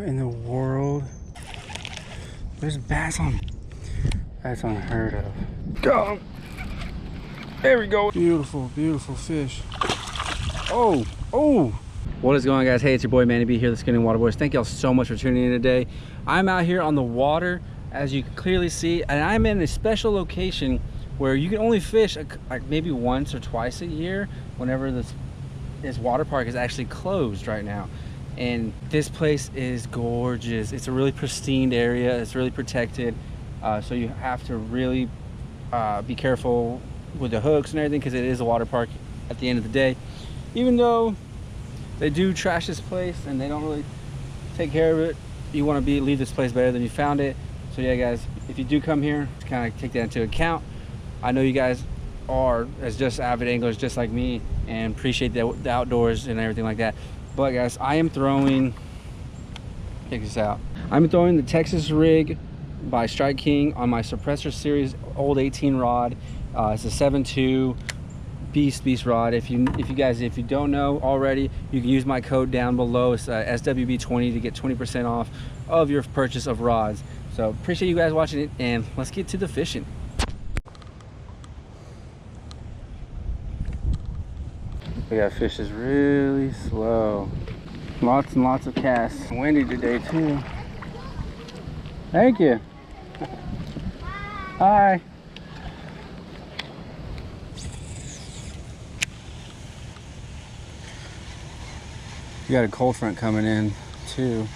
What in the world? There's bass on. That's unheard of. Got him. There we go. Beautiful, beautiful fish. Oh, oh. What is going on, guys? Hey, it's your boy Manny B here, the Skinny Water Boys. Thank y'all so much for tuning in today. I'm out here on the water, as you can clearly see, and I'm in a special location where you can only fish like maybe once or twice a year whenever this water park is actually closed right now. And this place is gorgeous. It's a really pristine area. It's really protected. So you have to really be careful with the hooks and everything, because it is a water park at the end of the day. Even though they do trash this place and they don't really take care of it, you want to leave this place better than you found it. So yeah, guys, if you do come here, kind of take that into account. I know you guys are as just avid anglers just like me and appreciate the outdoors and everything like that. But guys, I am throwing, check this out, I'm throwing the Texas Rig by Strike King on my Suppressor Series old 18 rod. It's a 7.2 beast rod. If you don't know already, you can use my code down below. It's SWB20 to get 20% off of your purchase of rods. So appreciate you guys watching it, and let's get to the fishing. We got fish is really slow. Lots and lots of casts. Windy today too. Thank you. Hi. We got a cold front coming in too,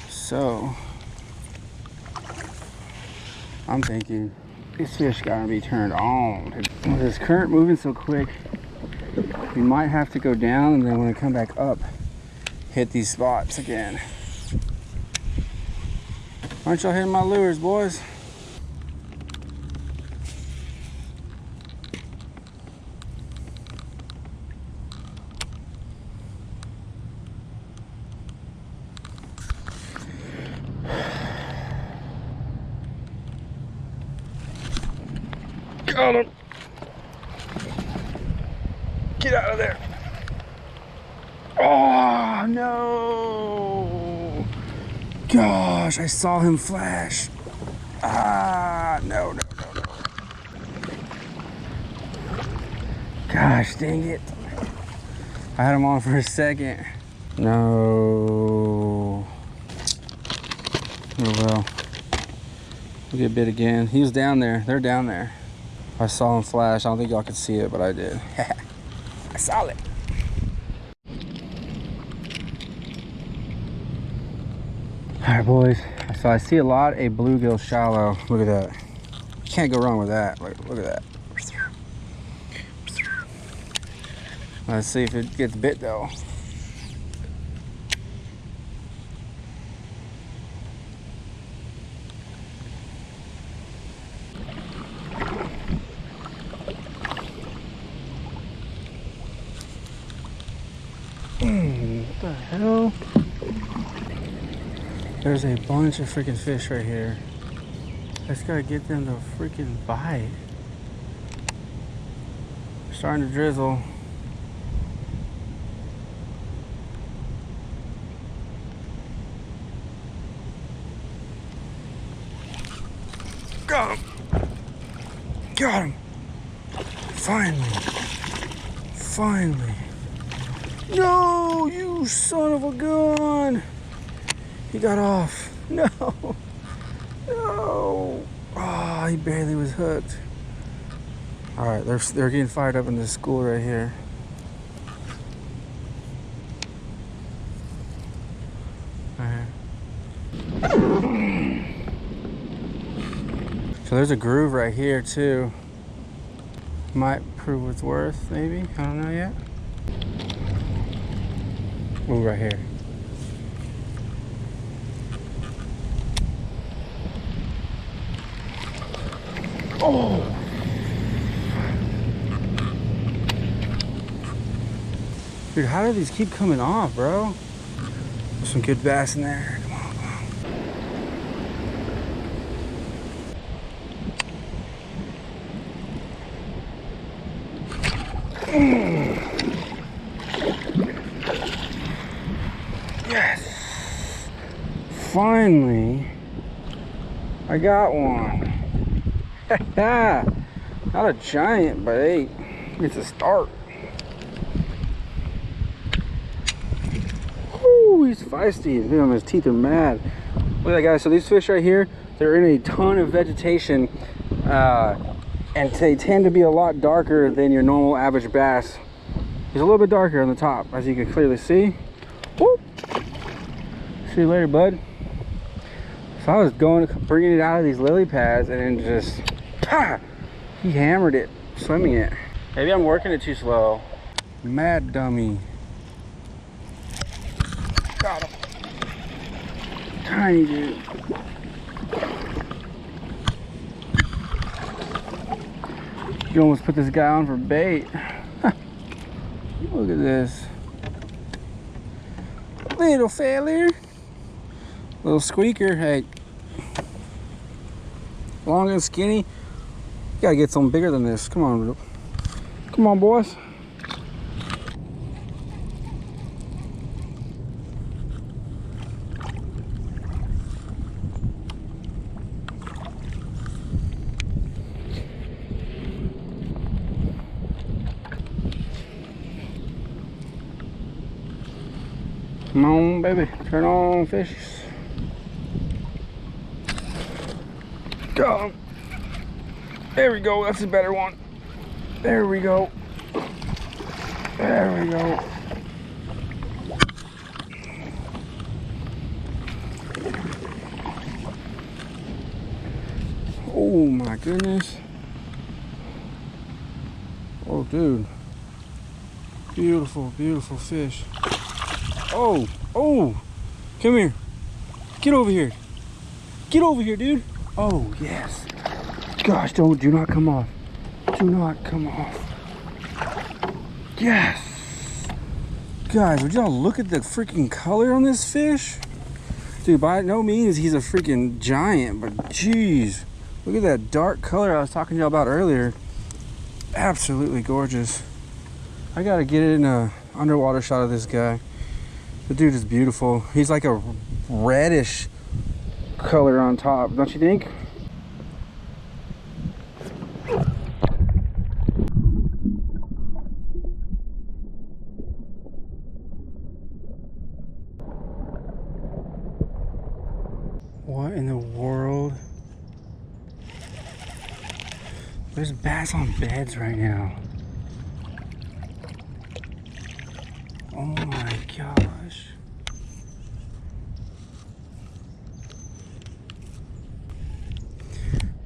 so I'm thinking this fish gotta be turned on. With this current moving so quick, we might have to go down, and then when I come back up, hit these spots again. Aren't y'all hitting my lures, boys? Got him. Get out of there. Oh, no. Gosh, I saw him flash. Ah, no. Gosh, dang it. I had him on for a second. No. Oh, well. We'll get bit again. He was down there. They're down there. I saw him flash. I don't think y'all could see it, but I did. I saw it. All right, boys. So I see a bluegill shallow. Look at that. You can't go wrong with that. Look at that. Let's see if it gets bit though. What the hell? There's a bunch of freaking fish right here. I just gotta get them to freaking bite. Starting to drizzle. Got him! Got him! Finally! No, you son of a gun! He got off. No. Oh, he barely was hooked. All right, they're getting fired up in this school right here. All right. So there's a groove right here too. Might prove its worth, maybe. I don't know yet. Ooh, right here. Oh! Dude, how do these keep coming off, bro? There's some good bass in there. Come on. Yes! Finally, I got one. Not a giant, but hey, it's a start. Woo, he's feisty. Look at him, his teeth are mad. Look at that, guys. So these fish right here, they're in a ton of vegetation, and they tend to be a lot darker than your normal average bass. He's a little bit darker on the top, as you can clearly see. Woo. See you later, bud. So I was bringing it out of these lily pads, and then just, he hammered it, swimming it. Maybe I'm working it too slow. Mad dummy. Got him. Tiny dude. You almost put this guy on for bait. Look at this. Little failure. Little squeaker. Hey. Long and skinny. You gotta get something bigger than this. Come on. Come on, boys. Come on, baby. Turn on, fish. Go. There we go. That's a better one. There we go. There we go. Oh my goodness. Oh, dude. Beautiful, beautiful fish. Oh, oh, come here. Get over here. Get over here, dude. Oh, yes. Gosh, do not come off. Do not come off. Yes. Guys, would y'all look at the freaking color on this fish? Dude, by no means he's a freaking giant, but jeez. Look at that dark color I was talking to y'all about earlier. Absolutely gorgeous. I gotta get in a underwater shot of this guy. The dude is beautiful. He's like a reddish color on top, don't you think? What in the world? There's bass on beds right now. Oh my gosh.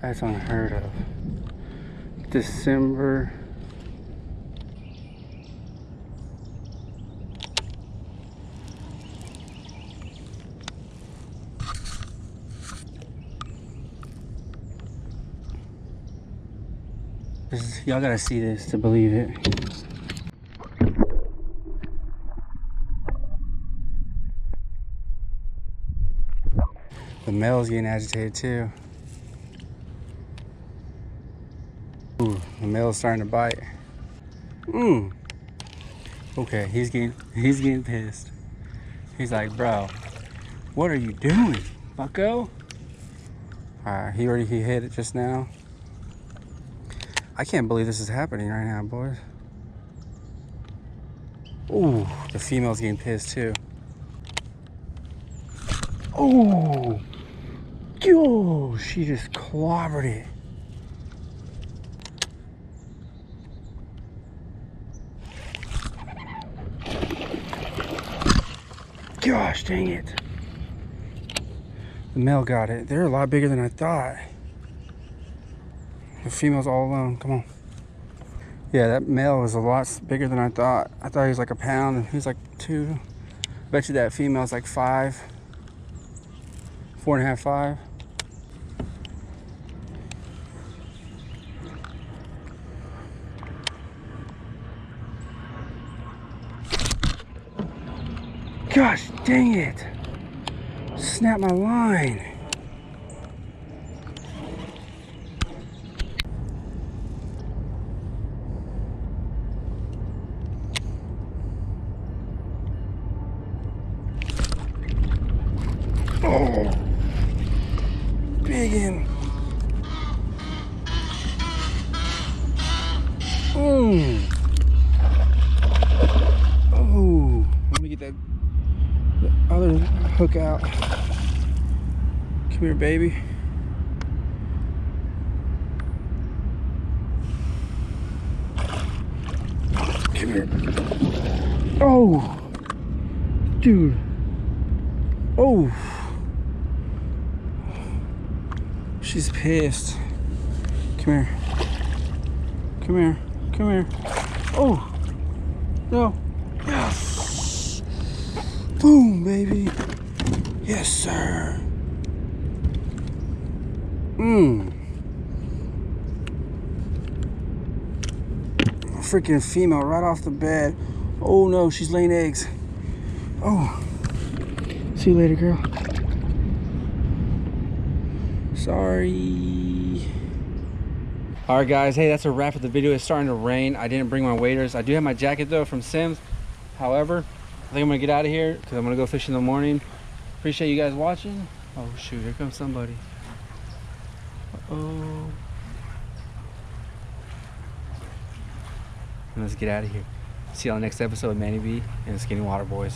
That's unheard of. December. Y'all gotta see this to believe it. The male's getting agitated too. Ooh, the male's starting to bite. Okay, he's getting pissed. He's like, bro, what are you doing, bucko? Alright, he hit it just now. I can't believe this is happening right now, boys. Ooh, the female's getting pissed too. Oh, yo, she just clobbered it. Gosh dang it. The male got it. They're a lot bigger than I thought. The female's all alone. Come on. Yeah, that male was a lot bigger than I thought. I thought he was like a pound and he's like 2. I bet you that female's like 5. 4.5, 5. Gosh dang it. Snap my line. Oh, big one. Oh, let me get the other hook out. Come here, baby. Come here. Oh, dude. Oh, she's pissed. Come here. Come here. Come here. Oh, no. Yes. Boom, baby. Yes, sir. Freaking female right off the bed. Oh no, she's laying eggs. Oh. See you later, girl. Sorry. All right, guys. Hey, that's a wrap of the video. It's starting to rain. I didn't bring my waders. I do have my jacket though from Sims. However, I think I'm gonna get out of here because I'm gonna go fish in the morning. Appreciate you guys watching. Oh shoot, here comes somebody. Uh-oh. Let's get out of here. See you on the next episode of Manny B and the Skinny Water Boys.